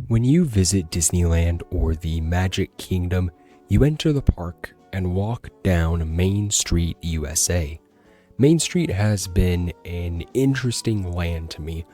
When you visit Disneyland or the Magic Kingdom, you enter the park and walk down Main Street, USA. Main Street has been an interesting land to me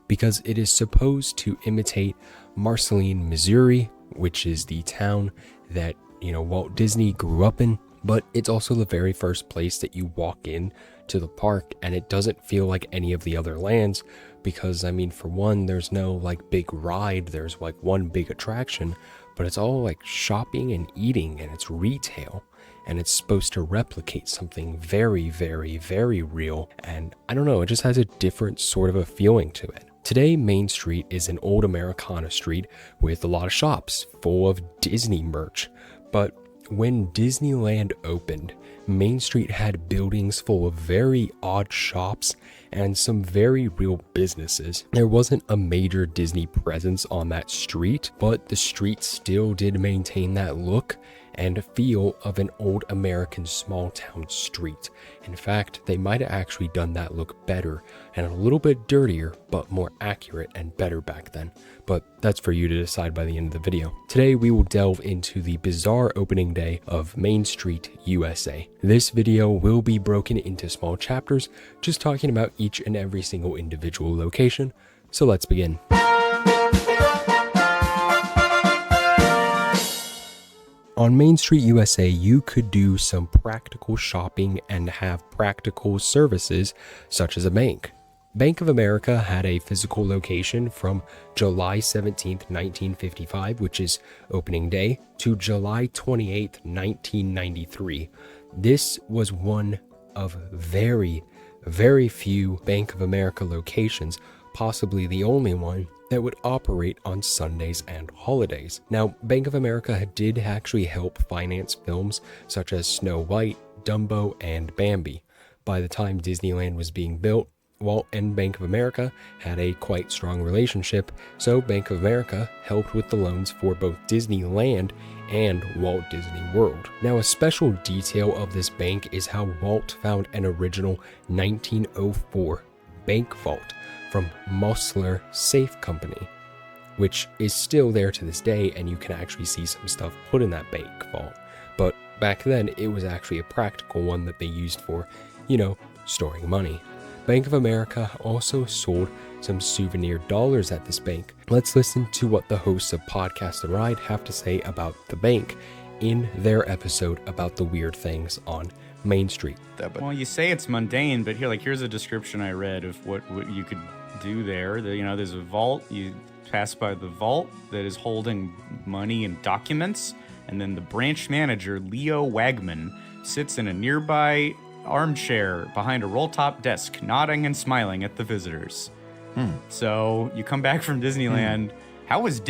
because it is supposed to imitate Marceline, Missouri, which is the town that, Walt Disney grew up in, but it's also the very first place that you walk in to the park, and it doesn't feel like any of the other lands because, for one, there's no big ride, there's one big attraction, but it's all shopping and eating, and it's retail, and it's supposed to replicate something very, very, very real, and I don't know, it just has a different sort of a feeling to it. Today, Main Street is an old Americana street with a lot of shops full of Disney merch, but when Disneyland opened, Main Street had buildings full of very odd shops and some very real businesses. There wasn't a major Disney presence on that street, but the street still did maintain that look and feel of an old American small town street. In fact, they might have actually done that look better and a little bit dirtier, but more accurate and better back then. But that's for you to decide by the end of the video. Today, we will delve into the bizarre opening day of Main Street, USA. This video will be broken into small chapters, just talking about each and every single individual location. So let's begin. On Main Street, USA, you could do some practical shopping and have practical services such as a bank. Bank of America had a physical location from July 17th, 1955, which is opening day, to July 28th, 1993. This was one of very, very few Bank of America locations, possibly the only one, that would operate on Sundays and holidays. Now, Bank of America did actually help finance films such as Snow White, Dumbo, and Bambi. By the time Disneyland was being built, Walt and Bank of America had a quite strong relationship, so Bank of America helped with the loans for both Disneyland and Walt Disney World. Now, a special detail of this bank is how Walt found an original 1904 bank vault from Mosler Safe Company, which is still there to this day, and you can actually see some stuff put in that bank vault. But back then, it was actually a practical one that they used for, storing money. Bank of America also sold some souvenir dollars at this bank. Let's listen to what the hosts of Podcast The Ride have to say about the bank in their episode about the weird things on Main Street. Well, you say it's mundane, but here's a description I read of what you could do there. There's a vault. You pass by the vault that is holding money and documents, and then the branch manager, Leo Wagman, sits in a nearby armchair behind a roll-top desk, nodding and smiling at the visitors. So you come back from Disneyland. How was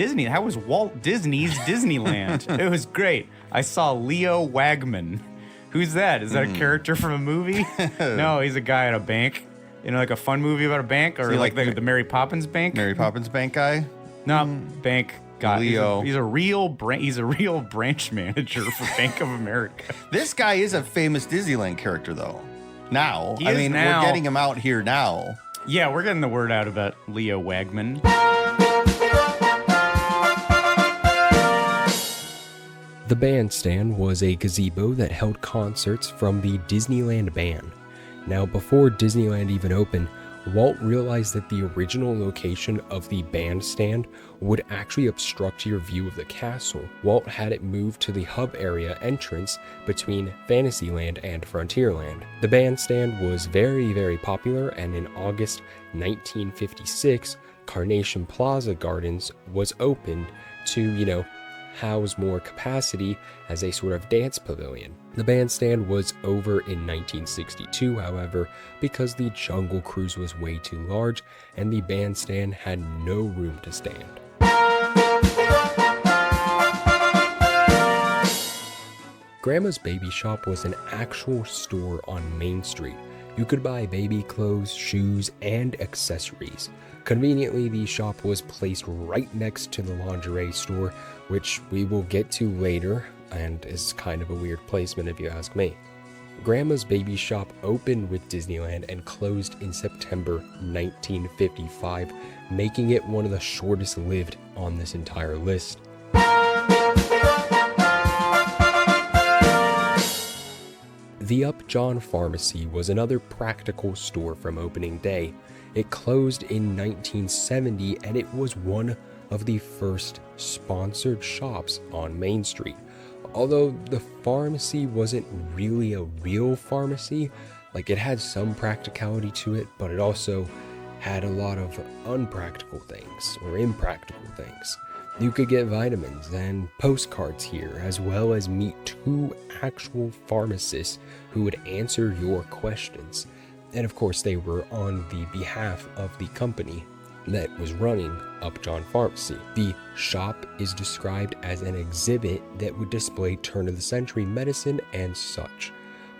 Walt Disney's Disneyland? It was great. I saw Leo Wagman. Who's that? Is that a character from a movie? No, he's a guy at a bank. Like a fun movie about a bank, or the Mary Poppins bank? Mary Poppins bank guy? No, bank guy. Leo. He's a real branch manager for Bank of America. This guy is a famous Disneyland character, though. Now. We're getting him out here now. Yeah, we're getting the word out about Leo Wagman. The bandstand was a gazebo that held concerts from the Disneyland Band. Now, before Disneyland even opened, Walt realized that the original location of the bandstand would actually obstruct your view of the castle. Walt had it moved to the hub area entrance between Fantasyland and Frontierland. The bandstand was very, very popular, and in August 1956, Carnation Plaza Gardens was opened to, house more capacity as a sort of dance pavilion. The bandstand was over in 1962, however, because the Jungle Cruise was way too large and the bandstand had no room to stand. Grandma's Baby Shop was an actual store on Main Street. You could buy baby clothes, shoes, and accessories. Conveniently, the shop was placed right next to the lingerie store, which we will get to later, and is kind of a weird placement if you ask me. Grandma's Baby Shop opened with Disneyland and closed in September 1955, making it one of the shortest lived on this entire list. The Upjohn Pharmacy was another practical store from opening day. It closed in 1970 and it was one of the first sponsored shops on Main Street. Although the pharmacy wasn't really a real pharmacy, like it had some practicality to it, but it also had a lot of unpractical things or impractical things. You could get vitamins and postcards here, as well as meet 2 actual pharmacists who would answer your questions. And of course, they were on the behalf of the company that was running Upjohn Pharmacy. The shop is described as an exhibit that would display turn-of-the-century medicine and such.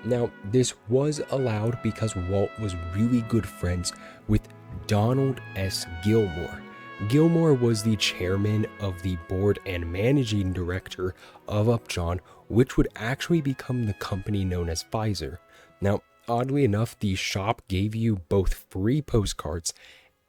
Now, this was allowed because Walt was really good friends with Donald S. Gilmore. Gilmore was the chairman of the board and managing director of Upjohn, which would actually become the company known as Pfizer. Now, oddly enough, the shop gave you both free postcards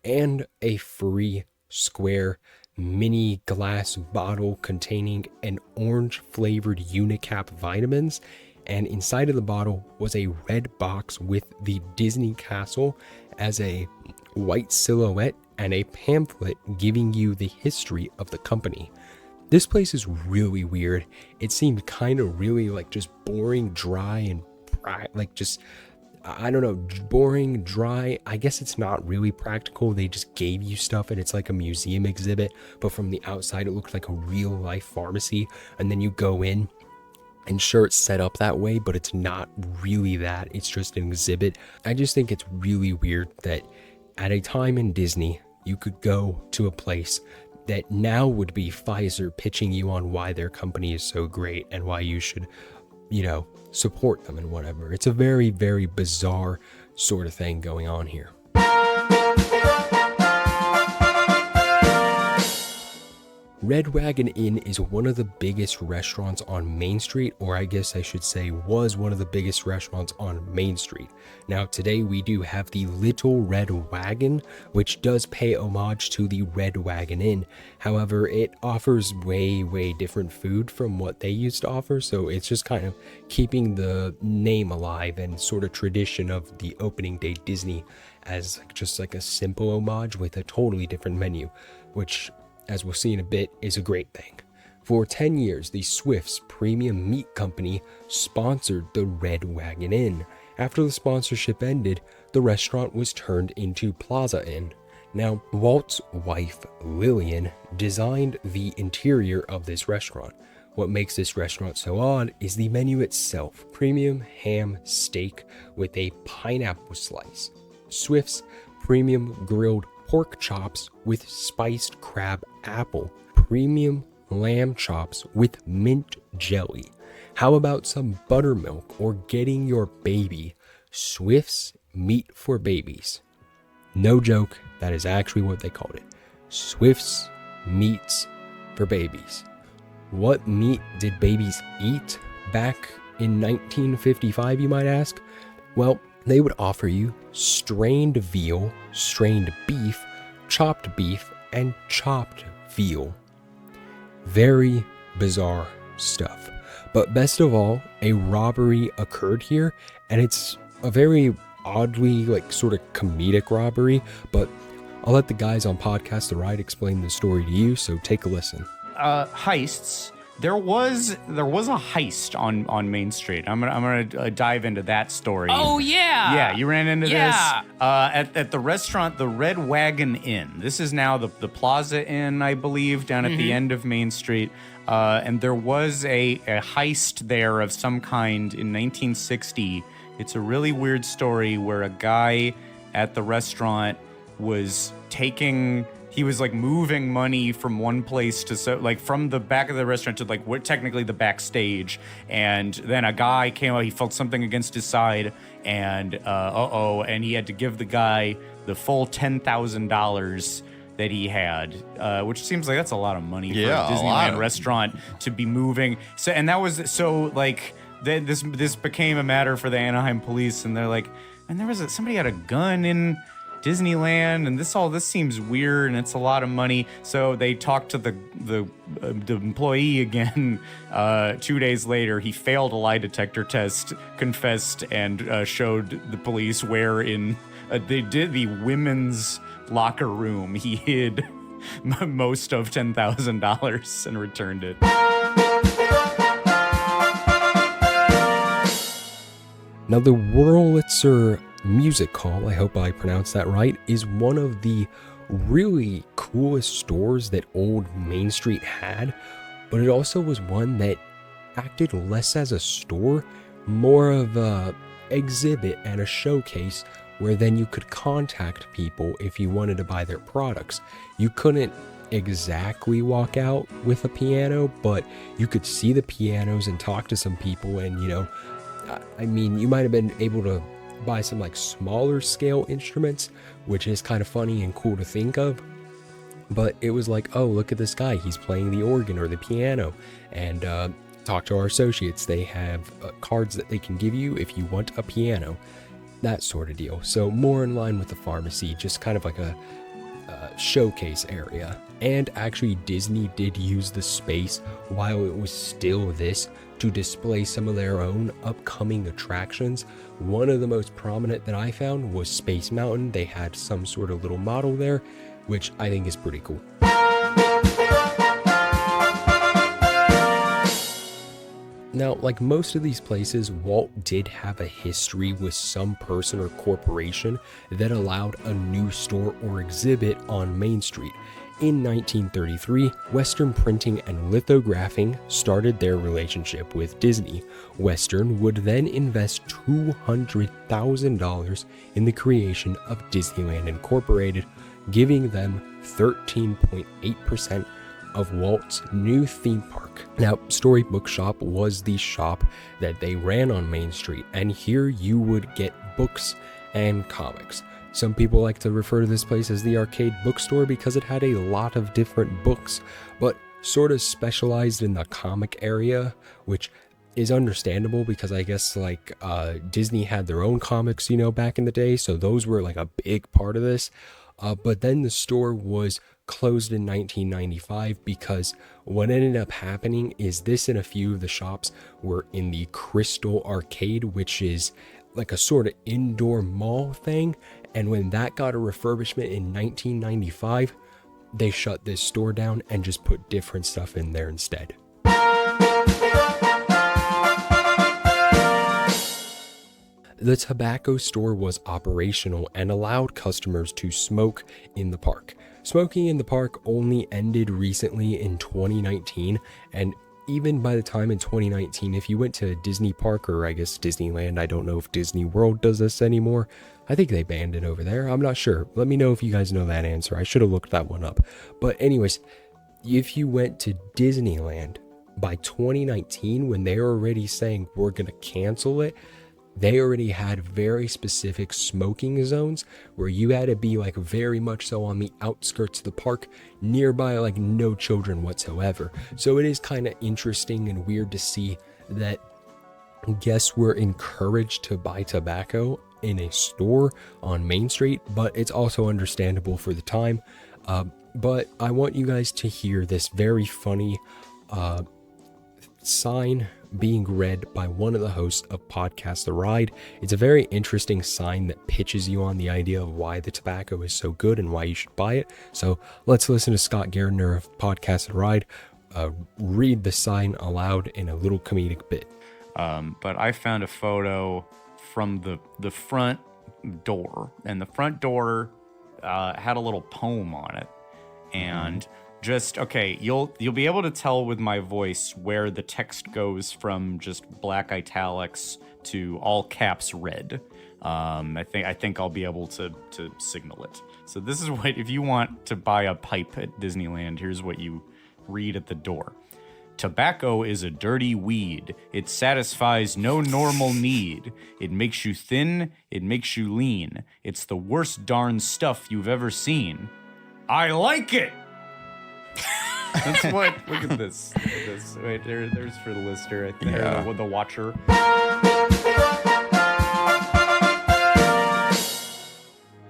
and a free square mini glass bottle containing an orange flavored Unicap vitamins, and inside of the bottle was a red box with the Disney Castle as a white silhouette and a pamphlet giving you the history of the company. This place is really weird. It seemed kind of really like just boring, dry, and like just, I don't know, boring, dry. I guess it's not really practical. They just gave you stuff and it's like a museum exhibit, but from the outside it looked like a real life pharmacy. And then you go in and sure, it's set up that way, but it's not really that. It's just an exhibit. I just think it's really weird that at a time in Disney, you could go to a place that now would be Pfizer pitching you on why their company is so great and why you should, support them and whatever. It's a very, very bizarre sort of thing going on here. Red Wagon Inn is one of the biggest restaurants on Main Street, or I guess I should say was one of the biggest restaurants on Main Street. Now today we do have the Little Red Wagon, which does pay homage to the Red Wagon Inn. However, it offers way, way different food from what they used to offer, so it's just kind of keeping the name alive and sort of tradition of the opening day Disney as just like a simple homage with a totally different menu, which, as we'll see in a bit, is a great thing. For 10 years, the Swifts Premium Meat Company sponsored the Red Wagon Inn. After the sponsorship ended, the restaurant was turned into Plaza Inn. Now, Walt's wife, Lillian, designed the interior of this restaurant. What makes this restaurant so odd is the menu itself: premium ham steak with a pineapple slice, Swift's premium grilled pork chops with spiced crab apple, premium lamb chops with mint jelly. How about some buttermilk or getting your baby Swift's Meat for Babies? No joke, that is actually what they called it. Swift's Meats for Babies. What meat did babies eat back in 1955, you might ask? Well, they would offer you strained veal, strained beef, and chopped veal. Very bizarre stuff. But best of all, a robbery occurred here, and it's a very oddly, sort of comedic robbery, but I'll let the guys on Podcast The Ride explain the story to you, so take a listen. Heists. There was a heist on Main Street. I'm gonna dive into that story. Oh yeah. Yeah, you ran into this at the restaurant, the Red Wagon Inn. This is now the Plaza Inn, I believe, down at the end of Main Street. And there was a heist there of some kind in 1960. It's a really weird story where a guy at the restaurant was moving money from one place to from the back of the restaurant to what technically the backstage, and then a guy came out. He felt something against his side, and and he had to give the guy the full $10,000 that he had, which seems like that's a lot of money for a Disneyland restaurant to be moving. So, and that was then this became a matter for the Anaheim police, and they're like, and somebody had a gun in Disneyland, and this seems weird, and it's a lot of money. So they talked to the employee again. 2 days later, he failed a lie detector test, confessed, and showed the police where in the women's locker room he hid most of $10,000 and returned it. Now, the Wurlitzer Music Hall, I hope I pronounced that right, is one of the really coolest stores that old Main Street had, but it also was one that acted less as a store, more of a exhibit and a showcase where then you could contact people if you wanted to buy their products. You couldn't exactly walk out with a piano, but you could see the pianos and talk to some people, and I mean, you might have been able to buy some like smaller scale instruments, which is kind of funny and cool to think of. But it was like, oh, look at this guy, he's playing the organ or the piano. And talk to our associates. They have cards that they can give you if you want a piano, that sort of deal. So more in line with the pharmacy, just kind of like a showcase area. And actually Disney did use the space while it was still this to display some of their own upcoming attractions. One of the most prominent that I found was Space Mountain. They had some sort of little model there, which I think is pretty cool. Now, like most of these places, Walt did have a history with some person or corporation that allowed a new store or exhibit on Main Street. In 1933, Western Printing and Lithographing started their relationship with Disney. Western would then invest $200,000 in the creation of Disneyland Incorporated, giving them 13.8% of Walt's new theme park. Now, Storybook Shop was the shop that they ran on Main Street, and here you would get books and comics. Some people like to refer to this place as the arcade bookstore because it had a lot of different books, but sort of specialized in the comic area, which is understandable because I guess like Disney had their own comics, back in the day, so those were like a big part of this. But then the store was closed in 1995 because what ended up happening is this and a few of the shops were in the Crystal Arcade, which is like a sort of indoor mall thing. And when that got a refurbishment in 1995, they shut this store down and just put different stuff in there instead. The tobacco store was operational and allowed customers to smoke in the park. Smoking in the park only ended recently in 2019, and even by the time in 2019, if you went to Disney Park, or I guess Disneyland, I don't know if Disney World does this anymore. I think they banned it over there. I'm not sure. Let me know if you guys know that answer. I should have looked that one up. But anyways, if you went to Disneyland by 2019, when they were already saying we're going to cancel it, they already had very specific smoking zones where you had to be like very much so on the outskirts of the park, nearby like no children whatsoever. So it is kind of interesting and weird to see that guests were encouraged to buy tobacco in a store on Main Street, but it's also understandable for the time. But I want you guys to hear this very funny sign being read by one of the hosts of Podcast The Ride. It's a very interesting sign that pitches you on the idea of why the tobacco is so good and why you should buy it. So let's listen to Scott Gardner of Podcast The Ride read the sign aloud in a little comedic bit. But I found a photo from the front door, and the front door had a little poem on it, and just, okay, you'll be able to tell with my voice where the text goes from just black italics to all caps red. I think I'll be able to signal it. So this is what, if you want to buy a pipe at Disneyland, here's what you read at the door. Tobacco is a dirty weed. It satisfies no normal need. It makes you thin. It makes you lean. It's the worst darn stuff you've ever seen. I like it! That's what. Look at this. Look at this. Wait, there's for the listener. I think, Yeah. or the watcher.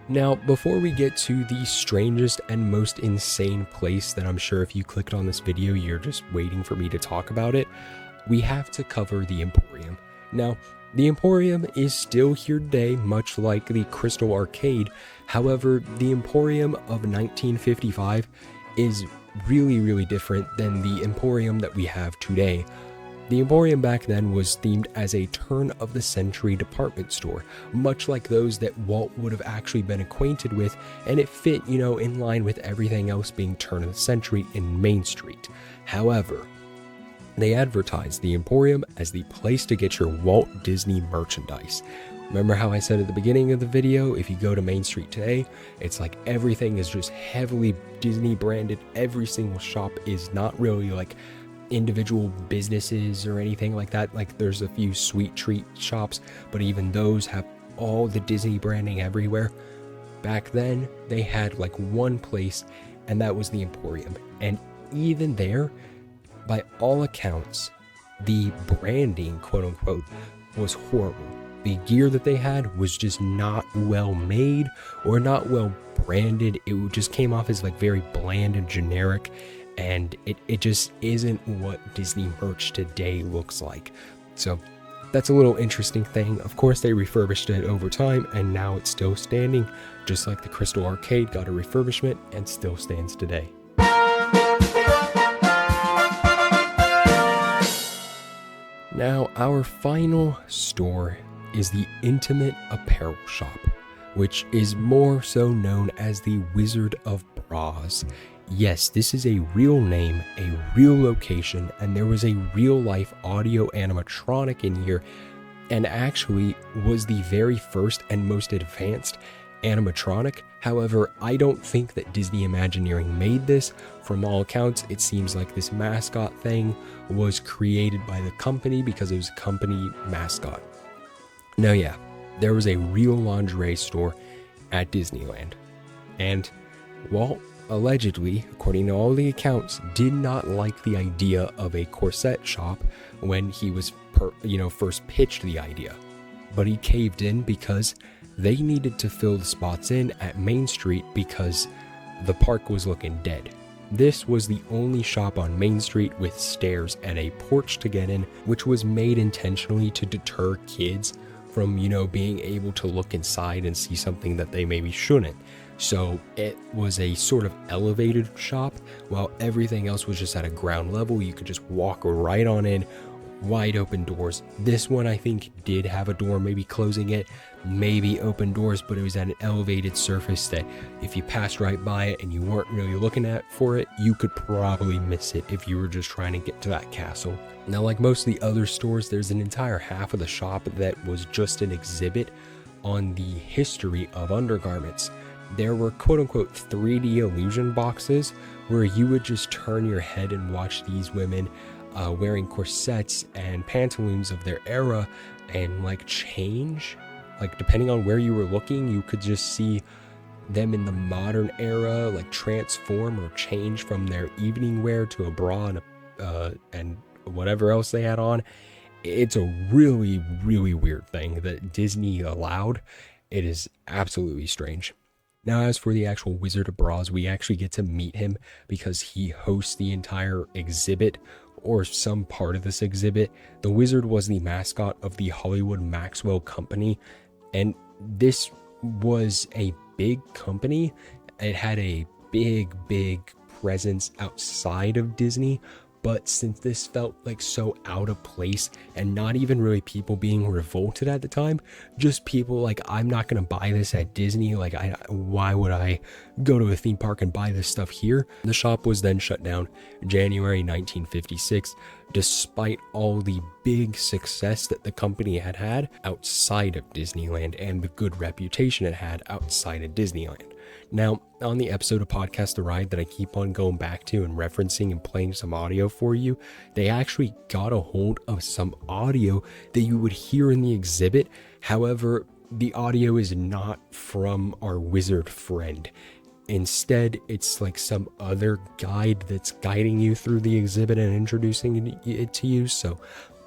Now, before we get to the strangest and most insane place that I'm sure if you clicked on this video, you're just waiting for me to talk about it, we have to cover the Emporium. Now, the Emporium is still here today, much like the Crystal Arcade. However, the Emporium of 1955 is really different than the Emporium that we have today. The Emporium back then was themed as a turn-of-the-century department store, much like those that Walt would have actually been acquainted with, and it fit, in line with everything else being turn-of-the-century in Main Street. However, they advertised the Emporium as the place to get your Walt Disney merchandise. Remember how I said at the beginning of the video, if you go to Main Street today, it's like everything is just heavily Disney branded. Every single shop is not really like individual businesses or anything like that. Like there's a few sweet treat shops, but even those have all the Disney branding everywhere. Back then, they had like one place, and that was the Emporium. And even there, by all accounts, the branding, quote unquote, was horrible. The gear that they had was just not well made or not well branded. It just came off as like very bland and generic, and it just isn't what Disney merch today looks like. So that's a little interesting thing. Of course, they refurbished it over time, and now it's still standing, just like the Crystal Arcade got a refurbishment and still stands today. Now, our final store is the Intimate Apparel Shop, which is more so known as the Wizard of Bras. Yes, this is a real name, a real location, and there was a real-life audio animatronic in here, and actually was the very first and most advanced animatronic. However, I don't think that Disney Imagineering made this. From all accounts, it seems like this mascot thing was created by the company because it was a company mascot. Now, yeah, there was a real lingerie store at Disneyland, and Walt allegedly, according to all the accounts, did not like the idea of a corset shop when he was first pitched the idea. But he caved in because they needed to fill the spots in at Main Street because the park was looking dead. This was the only shop on Main Street with stairs and a porch to get in, which was made intentionally to deter kids from, being able to look inside and see something that they maybe shouldn't. So it was a sort of elevated shop, while everything else was just at a ground level. You could just walk right on in, wide open doors. This one, I think, did have a door, maybe closing it, maybe open doors, but it was at an elevated surface that if you passed right by it and you weren't really looking for it, you could probably miss it if you were just trying to get to that castle. Now, like most of the other stores, there's an entire half of the shop that was just an exhibit on the history of undergarments. There were quote-unquote 3D illusion boxes where you would just turn your head and watch these women wearing corsets and pantaloons of their era and change. Depending on where you were looking, you could just see them in the modern era transform or change from their evening wear to a bra and whatever else they had on. It's a really weird thing that Disney allowed. It is absolutely strange. Now, as for the actual Wizard of Bras, we actually get to meet him because he hosts the entire exhibit, or some part of this exhibit. The Wizard was the mascot of the Hollywood Maxwell Company, and this was a big company. It had a big presence outside of Disney, but since this felt so out of place, and not even really people being revolted at the time, just people I'm not gonna buy this at Disney, why would I go to a theme park and buy this stuff here? The shop was then shut down January 1956, despite all the big success that the company had had outside of Disneyland and the good reputation it had outside of Disneyland. Now, on the episode of Podcast The Ride that I keep on going back to and referencing and playing some audio for you, they actually got a hold of some audio that you would hear in the exhibit. However, the audio is not from our wizard friend. Instead, it's like some other guide that's guiding you through the exhibit and introducing it to you. So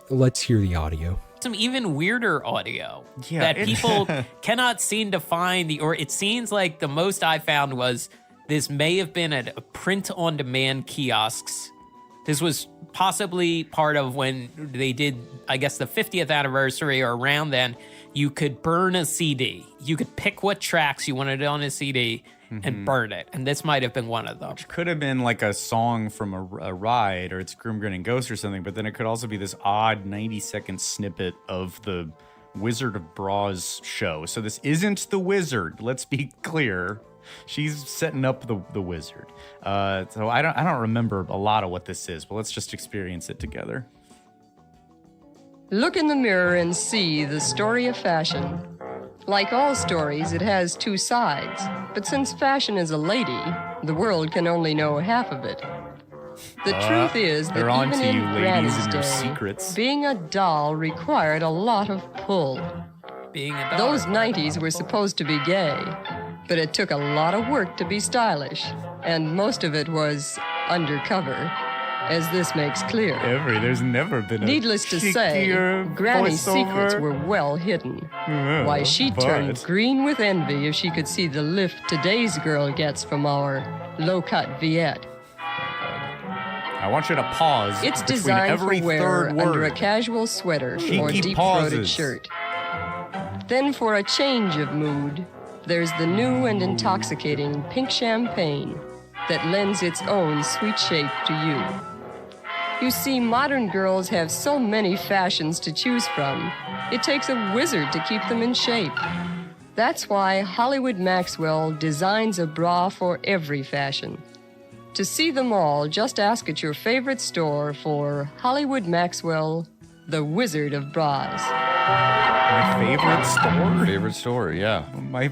let's hear the audio. Some even weirder audio Yeah, that people cannot seem to find. Or it seems like the most I found was this may have been at a print-on-demand kiosks. This was possibly part of when they did, I guess, the 50th anniversary or around then. You could burn a CD. You could pick what tracks you wanted on a CD and burn it. And this might have been one of them. Which could have been like a song from a ride, or it's Grim Grinning Ghost or something, but then it could also be this odd 90-second snippet of the Wizard of Braz show. So this isn't the wizard, let's be clear. She's setting up the wizard. So I don't remember a lot of what this is, but let's just experience it together. Look in the mirror and see the story of fashion. Like all stories, it has two sides. But since fashion is a lady, the world can only know half of it. The truth is that they're on even to in you, ladies, Granny's and your day, secrets. being a doll required a lot of pull. Being a dog. Those 90s were supposed to be gay, but it took a lot of work to be stylish, and most of it was undercover, as this makes clear. There's never been a Needless to say, cheekier Granny's voiceover. secrets were well hidden. Why, she'd turn green with envy if she could see the lift today's girl gets from our low-cut Viet. I want you to pause It's between designed every for wear third word. under a casual sweater or Cheeky deep-throated pauses. shirt. Then for a change of mood, there's the new and intoxicating pink champagne that lends its own sweet shape to you. You see, modern girls have so many fashions to choose from, it takes a wizard to keep them in shape. That's why Hollywood Maxwell designs a bra for every fashion. To see them all, just ask at your favorite store for Hollywood Maxwell, the Wizard of Bras. My favorite store? Favorite store, yeah. My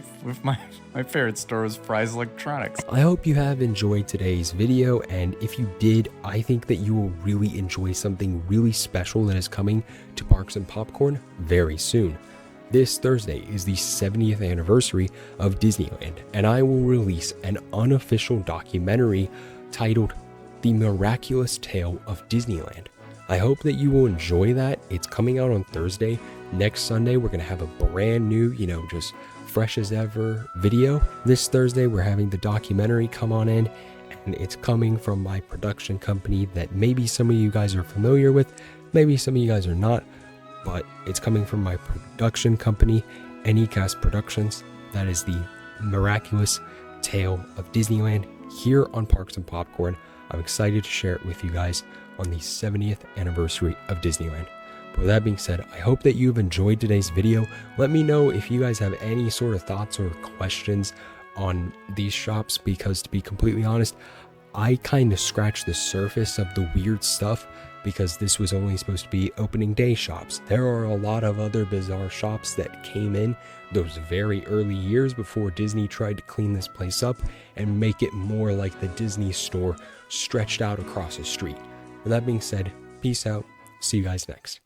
favorite store is Fry's Electronics. I hope you have enjoyed today's video, and if you did, I think that you will really enjoy something really special that is coming to Parks and Popcorn very soon. This Thursday is the 70th anniversary of Disneyland, and I will release an unofficial documentary titled The Miraculous Tale of Disneyland. I hope that you will enjoy that. It's coming out on Thursday. Next Sunday, we're going to have a brand new, just fresh as ever video. This Thursday, we're having the documentary come on in, and it's coming from my production company that maybe some of you guys are familiar with, maybe some of you guys are not, but it's coming from my production company, Anycast Productions. That is the Miraculous Tale of Disneyland here on Parks and Popcorn. I'm excited to share it with you guys on the 70th anniversary of Disneyland. But with that being said, I hope that you've enjoyed today's video. Let me know if you guys have any sort of thoughts or questions on these shops, because to be completely honest, I kind of scratched the surface of the weird stuff because this was only supposed to be opening day shops. There are a lot of other bizarre shops that came in those very early years before Disney tried to clean this place up and make it more like the Disney store stretched out across the street. With that being said, peace out. See you guys next.